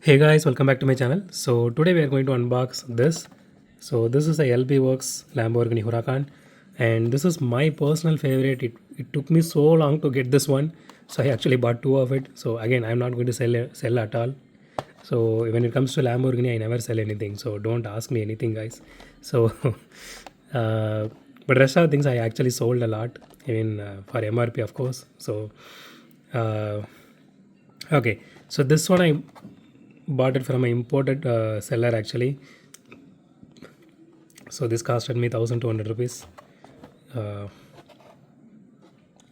Hey guys, welcome back to my channel. So today we are going to unbox this. So this is a LB Works Lamborghini Huracan, and this is my personal favorite. It took me so long to get this one, so I actually bought two of it. So again, I'm not going to sell at all. So when it comes to Lamborghini, I never sell anything. So don't ask me anything, guys. So but rest of the things I actually sold a lot, even for MRP, of course. So uh, okay, so this one I bought it from an imported seller actually. So this costed me 1200 rupees. uh,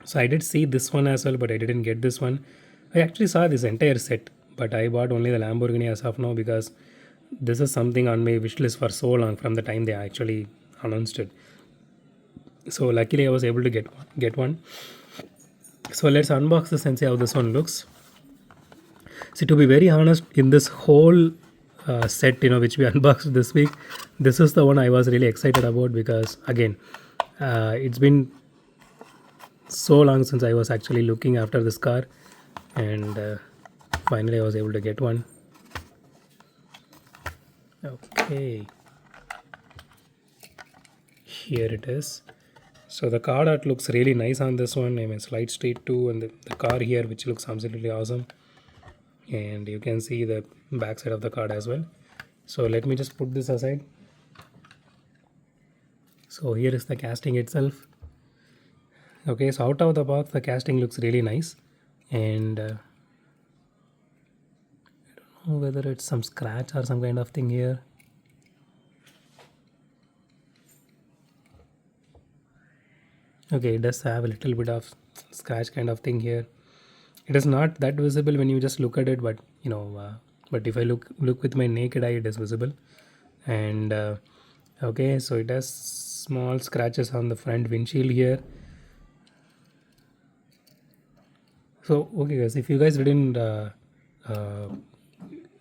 so I did see this one as well, but I didn't get this one. I actually saw this entire set, but I bought only the Lamborghini as of now because this is something on my wish list for so long from the time they actually announced it. So luckily I was able to get one. So let's unbox this and see how this one looks. See, to be very honest, in this whole set, which we unboxed this week, this is the one I was really excited about because, again, it's been so long since I was actually looking after this car, and finally I was able to get one. Okay, here it is. So the card art looks really nice on this one. I mean, slide straight too, and the car here, which looks absolutely awesome. And you can see the back side of the card as well. So let me just put this aside. So here is the casting itself. Okay, so out of the box the casting looks really nice, and I don't know whether it's some scratch or some kind of thing here. Okay, it does have a little bit of scratch kind of thing here. It is not that visible when you just look at it, but but if I look with my naked eye, it is visible. And okay, so it has small scratches on the front windshield here. So okay guys, if you guys didn't uh,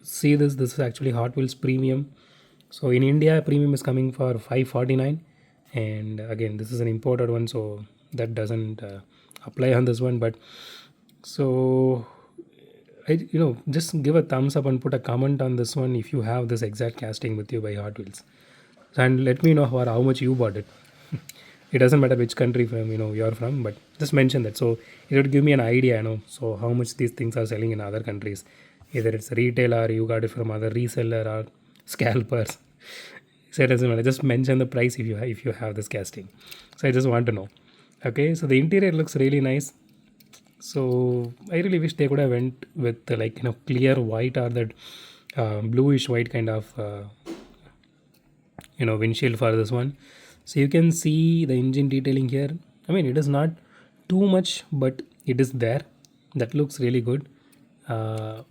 see this is actually Hot Wheels Premium. So in India, premium is coming for 549, and again this is an imported one, so that doesn't apply on this one. But so I just give a thumbs up and put a comment on this one if you have this exact casting with you by Hot Wheels, and let me know how much you bought it. It doesn't matter which country from you're from, but just mention that, so it would give me an idea, so how much these things are selling in other countries, either it's retail or you got it from other reseller or scalpers. So it doesn't matter, just mention the price if you have this casting. So I just want to know. Okay, so the interior looks really nice. So I really wish they could have went with clear white or that bluish white kind of windshield for this one. So you can see the engine detailing here. I mean, it is not too much, but it is there. That looks really good. Let's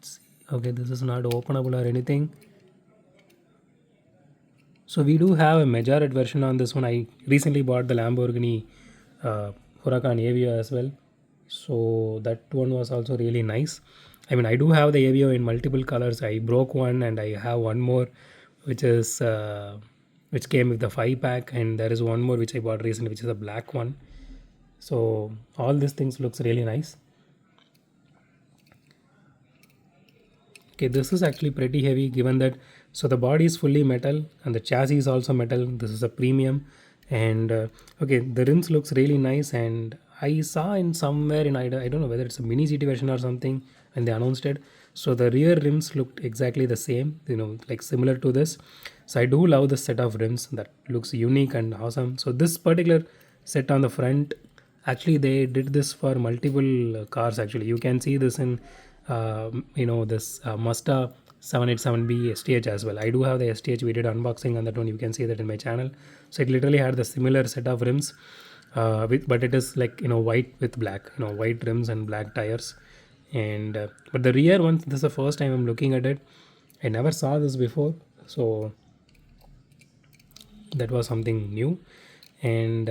see. Okay, this is not openable or anything. So we do have a majorette version on this one. I recently bought the Lamborghini Huracan Aveo as well. So that one was also really nice. I mean, I do have the Aveo in multiple colors. I broke one and I have one more, which is which came with the 5 pack, and there is one more which I bought recently, which is a black one. So all these things looks really nice. Okay, this is actually pretty heavy given that, so the body is fully metal and the chassis is also metal. This is a premium, and okay, the rims looks really nice, and I saw in somewhere in I don't know whether it's a mini GT version or something, and they announced it. So the rear rims looked exactly the same, like similar to this. So I do love this set of rims, that looks unique and awesome. So this particular set on the front, actually they did this for multiple cars. Actually, you can see this in this Mazda 787B STH as well. I do have the STH. We did unboxing on that one. You can see that in my channel. So it literally had the similar set of rims, but it is like white with black, white rims and black tires. And but the rear ones, this is the first time I'm looking at it. I never saw this before, so that was something new. And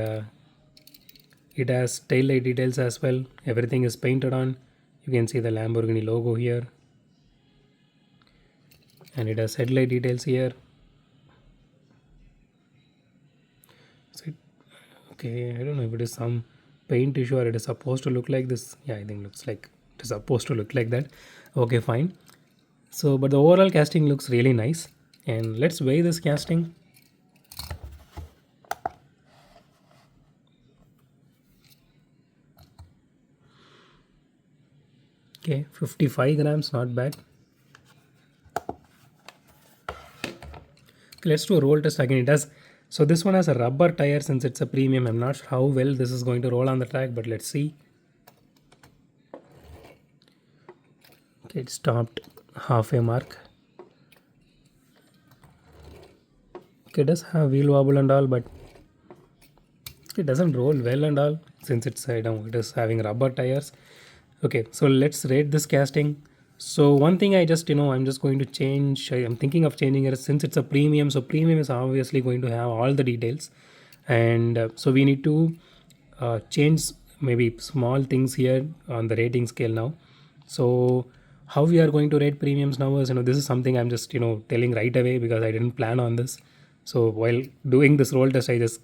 it has tail light details as well. Everything is painted on. You can see the Lamborghini logo here, and it has headlight details here. So okay, I don't know if it is some paint issue or it is supposed to look like this. Yeah, I think looks like it is supposed to look like that. Okay, fine. So, but the overall casting looks really nice. And let's weigh this casting. Okay, 55 grams, not bad. Okay, let's do a roll test again. It has, so this one has a rubber tire since it's a premium. I'm not sure how well this is going to roll on the track, but let's see. Okay, it stopped halfway mark. Okay, it does have wheel wobble and all, but it doesn't roll well and all since it's it is having rubber tires. Okay, so let's rate this casting. So one thing I just I'm just going to change. I'm thinking of changing it since it's a premium. So premium is obviously going to have all the details, and so we need to change maybe small things here on the rating scale now. So how we are going to rate premiums now is this is something I'm just telling right away because I didn't plan on this. So while doing this roll test, I just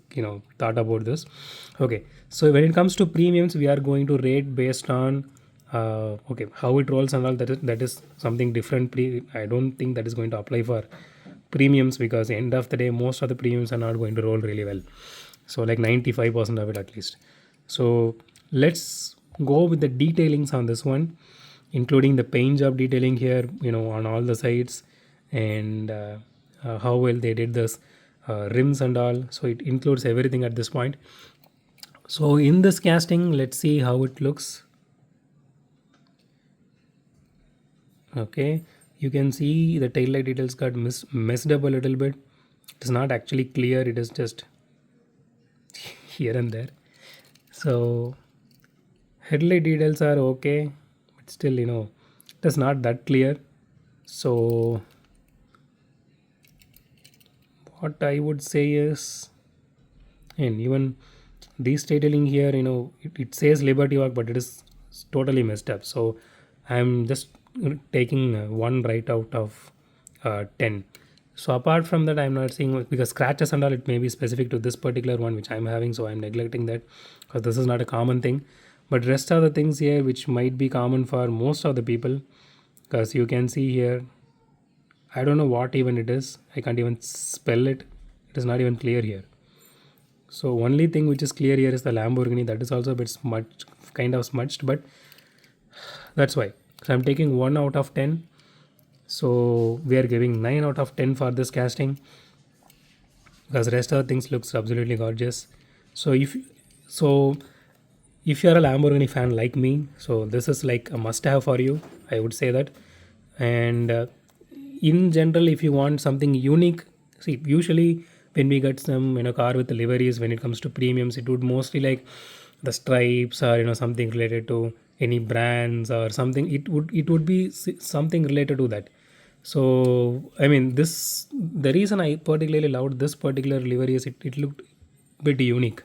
thought about this. Okay, so when it comes to premiums, we are going to rate based on okay, how it rolls and all. That is something different. I don't think that is going to apply for premiums because end of the day, most of the premiums are not going to roll really well. So like 95% of it at least. So let's go with the detailings on this one, including the paint job detailing here, on all the sides, and how well they did this rims and all. So it includes everything at this point. So in this casting, let's see how it looks. Okay, you can see the tail light details got messed up a little bit. It is not actually clear, it is just here and there. So headlight details are okay, but still it is not that clear. So what I would say is, and even this detailing here, it says Liberty Walk, but it is totally messed up. So I'm just taking 1 right out of 10. So apart from that, I'm not seeing, because scratches and all, it may be specific to this particular one which I'm having, so I'm neglecting that because this is not a common thing. But rest of the things here which might be common for most of the people, because you can see here, I don't know what even it is. I can't even spell it. It is not even clear here. So only thing which is clear here is the Lamborghini. That is also a bit smudged, kind of smudged, but that's why. So I'm taking 1 out of 10. So we are giving 9 out of 10 for this casting because rest of the things looks absolutely gorgeous. So if you're a Lamborghini fan like me, so this is like a must-have for you. I would say that. And in general, if you want something unique, see, usually when we get some car with the liveries, when it comes to premiums, it would mostly like the stripes or something related to any brands or something. It would be something related to that. So I mean, the reason I particularly loved this particular livery is it looked bit unique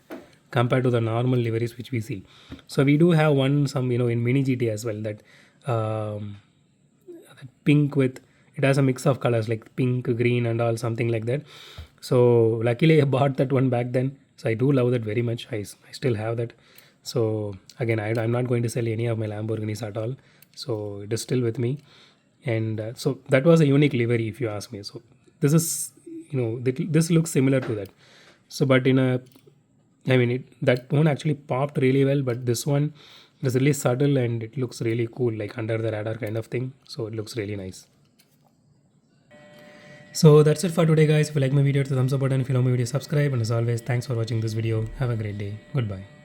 compared to the normal liveries which we see. So we do have some in mini GT as well, that pink with, it has a mix of colors like pink, green and all, something like that. So luckily I bought that one back then, so I do love that very much. I still have that. So again, I'm not going to sell any of my Lamborghinis at all, so it is still with me. And so that was a unique livery if you ask me. So this is this looks similar to that. So but that one actually popped really well, but this one is really subtle and it looks really cool, like under the radar kind of thing. So it looks really nice. So that's it for today, guys. If you like my video, hit the thumbs up button. If you love my video, subscribe. And as always, thanks for watching this video. Have a great day. Goodbye.